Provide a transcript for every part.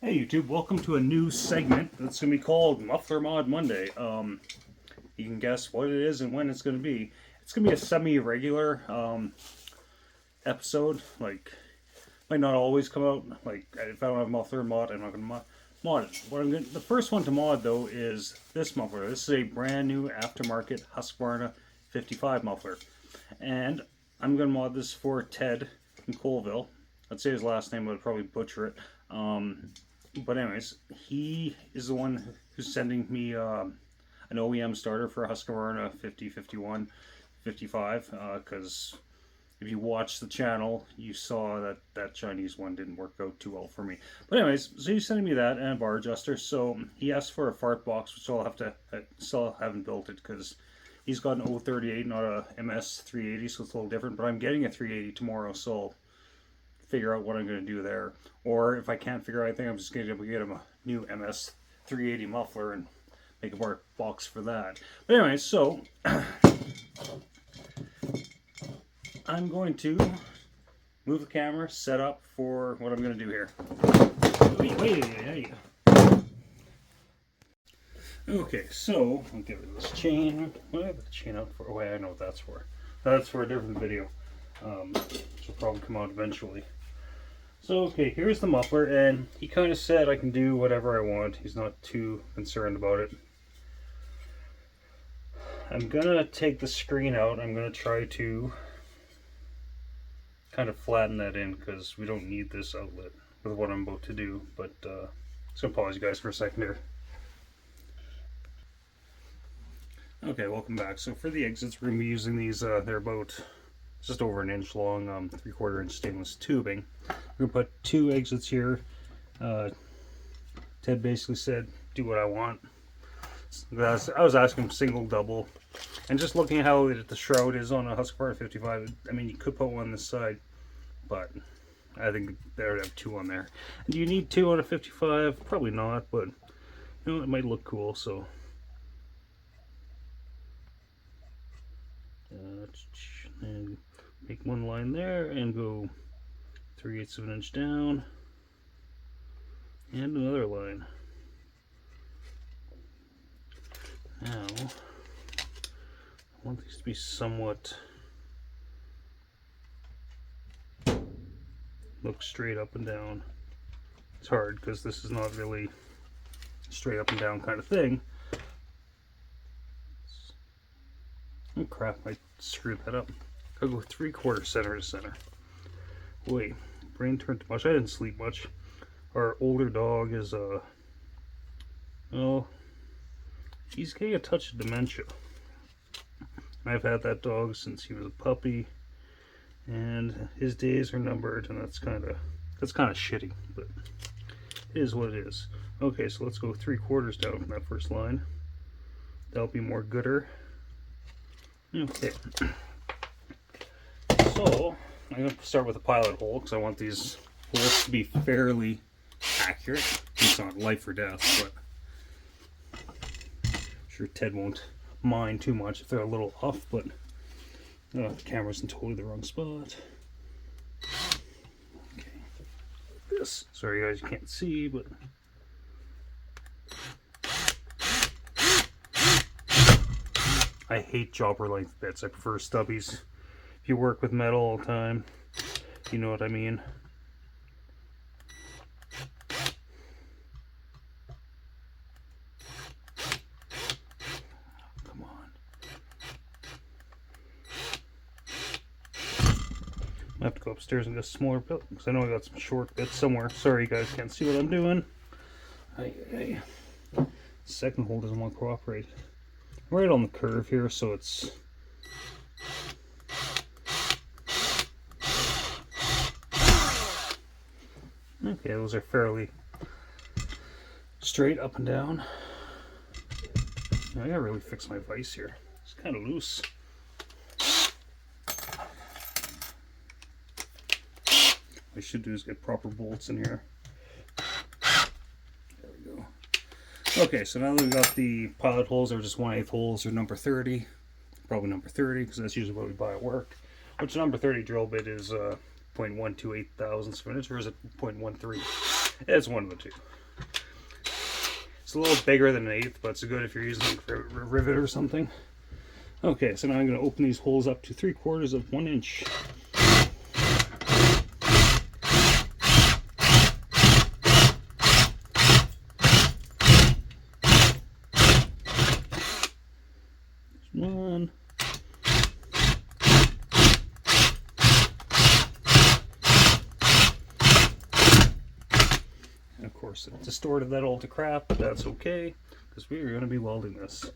Hey YouTube, welcome to a new segment that's going to be called Muffler Mod Monday. You can guess what it is and when it's going to be. It's going to be a semi-regular episode. Like, might not always come out. Like, if I don't have Muffler mod, I'm not going to mod it. The first one to mod though is this muffler. This is a brand new aftermarket Husqvarna 55 muffler, and I'm going to mod this for Ted in Colville. I'd say his last name, but I'd probably butcher it. But anyways, he is the one who's sending me an OEM starter for Husqvarna 50, 51, 55, because if you watched the channel, you saw that that Chinese one didn't work out too well for me. But anyways, so he's sending me that and a bar adjuster. So he asked for a fart box, which I'll have to, still haven't built it because he's got an 038, not a MS 380, so it's a little different. But I'm getting a 380 tomorrow, so figure out what I'm going to do there. Or if I can't figure out anything, I'm just going to get him a new MS 380 muffler and make a bar box for that. But anyway, so I'm going to move the camera, set up for what I'm going to do here. Wait. Okay, so I'll get rid of this chain. What do I have the chain out for? Oh, wait, I know what that's for. That's for a different video. Which will probably come out eventually. So, okay, here's the muffler, and he kind of said I can do whatever I want. He's not too concerned about it. I'm gonna take the screen out. I'm gonna try to kind of flatten that in because we don't need this outlet with what I'm about to do. But so pause you guys for a second here. Okay, welcome back. So for the exits, we're gonna be using these. They're about just over an inch long, 3/4 inch stainless tubing. We're gonna put 2 exits here. Ted basically said, do what I want. I was asking him single, double, and just looking at how the shroud is on a Husqvarna 55, I mean, you could put one on this side, but I think they would have 2 on there. And do you need 2 on a 55? Probably not, but you know, it might look cool, so. And make one line there and go 3/8 of an inch down and another line. Now I want these to be somewhat look straight up and down. It's hard because this is not really straight up and down kind of thing. Oh crap, I screwed that up. I'll go 3/4 center to center. Wait, brain turned too much. I didn't sleep much. Our older dog is well, he's getting a touch of dementia. I've had that dog since he was a puppy, and his days are numbered, and that's kind of shitty, but it is what it is. Okay, so let's go 3/4 down from that first line. That'll be more gooder. Okay. So I'm going to start with a pilot hole because I want these holes to be fairly accurate. It's not life or death, but I'm sure Ted won't mind too much if they're a little off, but the camera's in totally the wrong spot. Okay. This. Sorry guys, you can't see, but I hate jobber length bits. I prefer stubbies. If you work with metal all the time, you know what I mean. Come on. I have to go upstairs and get a smaller bit because I know I got some short bits somewhere. Sorry, you guys can't see what I'm doing. Hey. Second hole doesn't want to cooperate. I'm right on the curve here, so it's okay. Those are fairly straight up and down. I gotta really fix my vise here. It's kind of loose. What I should do is get proper bolts in here. There we go. Okay, so now that we've got the pilot holes, they're just 1/8 holes, or number 30. Probably number 30, because that's usually what we buy at work. Which number 30 drill bit is 0.128 thousandths of an inch, or is it 0.13? It's one of the two. It's a little bigger than an eighth, but it's good if you're using like a rivet or something. Okay, so now I'm going to open these holes up to 3/4 of 1 inch. One. And of course it distorted that all to crap, but that's okay, because we are going to be welding this.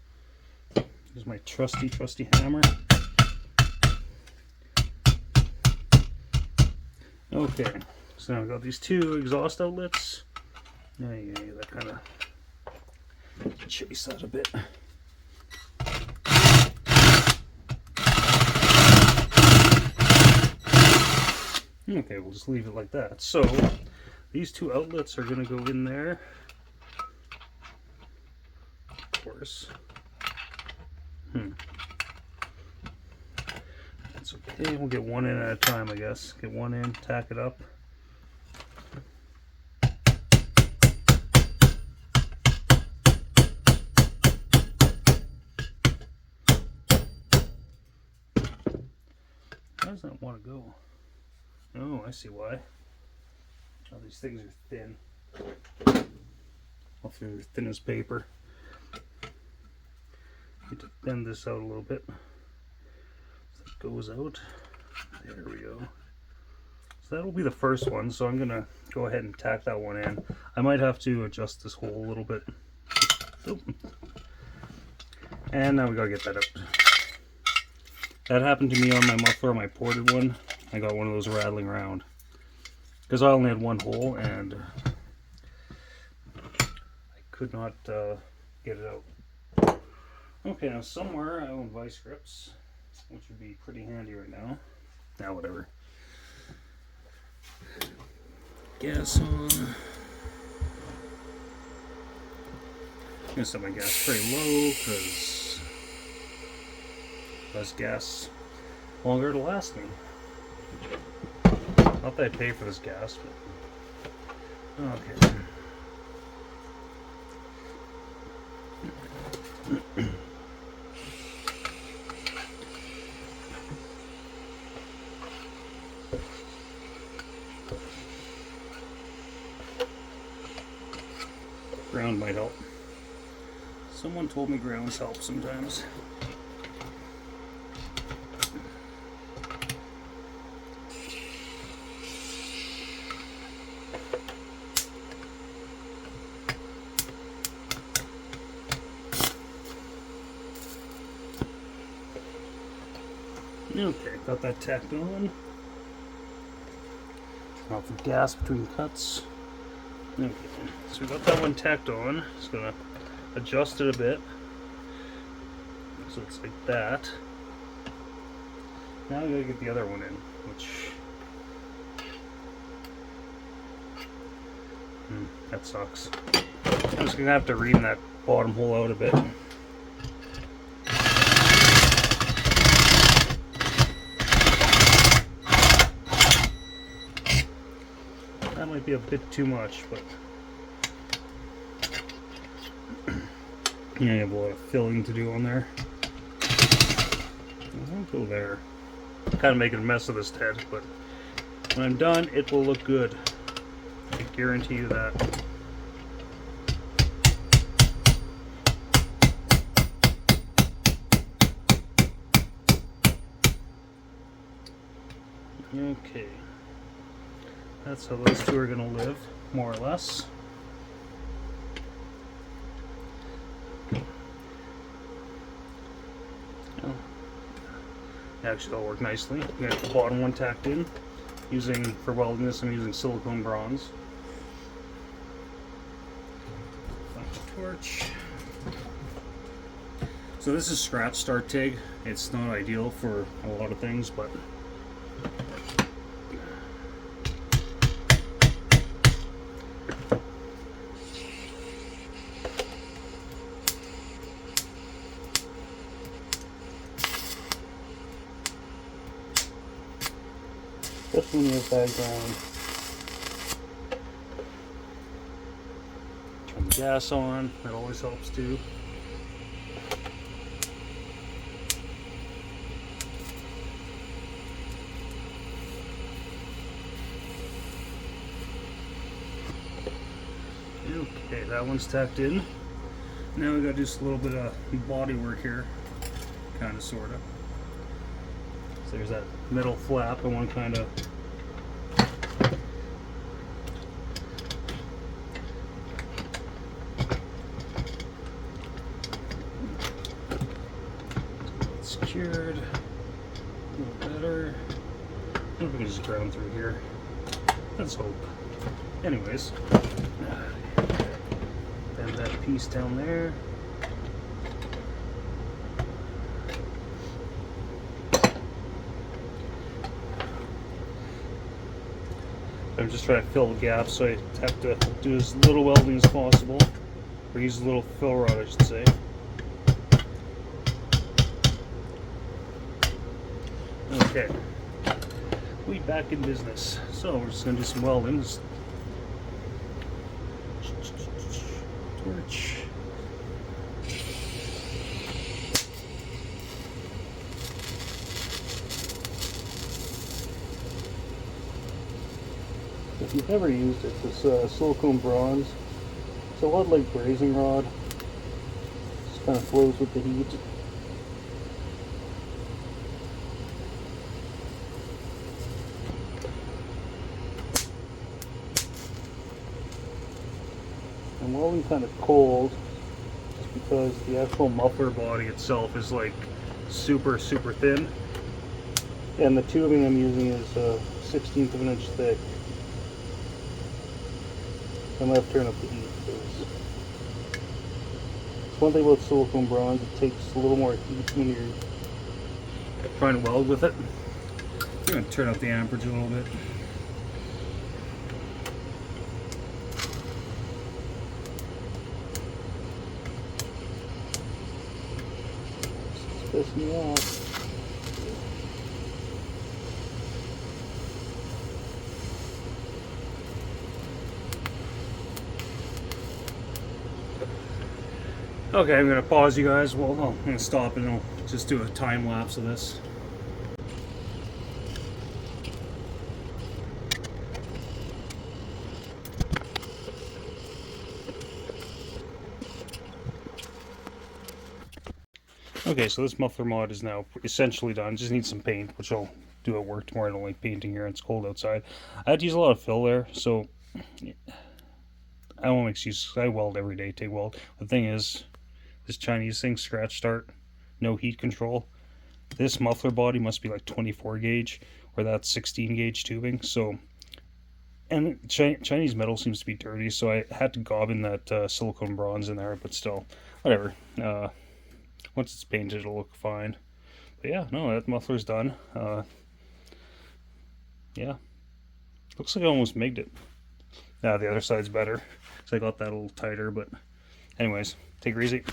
Here's my trusty hammer. Okay, so now I've got these two exhaust outlets. Now you need that kind of chase that a bit. Okay, we'll just leave it like that. So these two outlets are going to go in there. Of course. That's okay. We'll get one in at a time, I guess. Get one in, tack it up. Why does that want to go? Oh, I see why. Oh, these things are thin. Hopefully they're thin as paper. Need to bend this out a little bit. So it goes out. There we go. So that'll be the first one. So I'm gonna go ahead and tack that one in. I might have to adjust this hole a little bit. Oop. And now we gotta get that out. That happened to me on my muffler, my ported one. I got one of those rattling around because I only had one hole and I could not get it out. Okay, now somewhere I own vice grips, which would be pretty handy right now. Now, whatever. Gas on. I'm gonna set my gas pretty low because less gas, longer it'll last me. Not that I pay for this gas, but okay. Ground might help. Someone told me grounds help sometimes. Okay, got that tacked on. Turn off the gas between cuts. Okay, so we got that one tacked on. Just gonna adjust it a bit. So it's like that. Now we gotta get the other one in, which that sucks. I'm just gonna have to ream that bottom hole out a bit. That might be a bit too much, but yeah, you have a lot of filling to do on there. I won't go there. Kind of making a mess of this head, but when I'm done, it will look good. I guarantee you that. Okay. That's how those two are going to live, more or less. Oh. Actually, that'll work nicely. We got the bottom one tacked in. For welding this, I'm using silicone bronze. Find the torch. So this is scratch start TIG. It's not ideal for a lot of things, but especially when you have bad ground. gas on, that always helps too. Okay, that one's tacked in. Now we gotta do just a little bit of body work here, kind of, sort of. So there's that metal flap, I want to kind of secured a little better. I don't know if we can just ground through here. Let's hope. Anyways, bend that piece down there. I'm just trying to fill the gaps, so I have to do as little welding as possible, or use a little fill rod, I should say. Okay, we back in business. So we're just gonna do some welding. Torch. If you've never used it, this silicone bronze, it's a lot like brazing rod. Just kind of flows with the heat. I'm welding kind of cold, just because the actual muffler body itself is like super thin, and the tubing I'm using is 1/16 of an inch thick. I'm going to have to turn up the heat. It's one thing about silicone bronze, it takes a little more heat when you're trying to weld with it. I'm going to turn up the amperage a little bit. It's pissing me off. Okay, I'm going to pause you guys. Well, I'm going to stop and I'll just do a time lapse of this. Okay, so this muffler mod is now essentially done. Just need some paint, which I'll do at work tomorrow. I don't like painting here, it's cold outside. I had to use a lot of fill there, so I won't make excuses. I weld every day, TIG weld. The thing is, this Chinese thing, scratch start, no heat control. This muffler body must be like 24 gauge, or that's 16 gauge tubing. So, and Chinese metal seems to be dirty, so I had to gob in that silicone bronze in there, but still, whatever. Once it's painted, it'll look fine. But yeah, no, that muffler's done. Yeah, looks like I almost migged it. Yeah, the other side's better, so I got that a little tighter, but anyways, take her easy.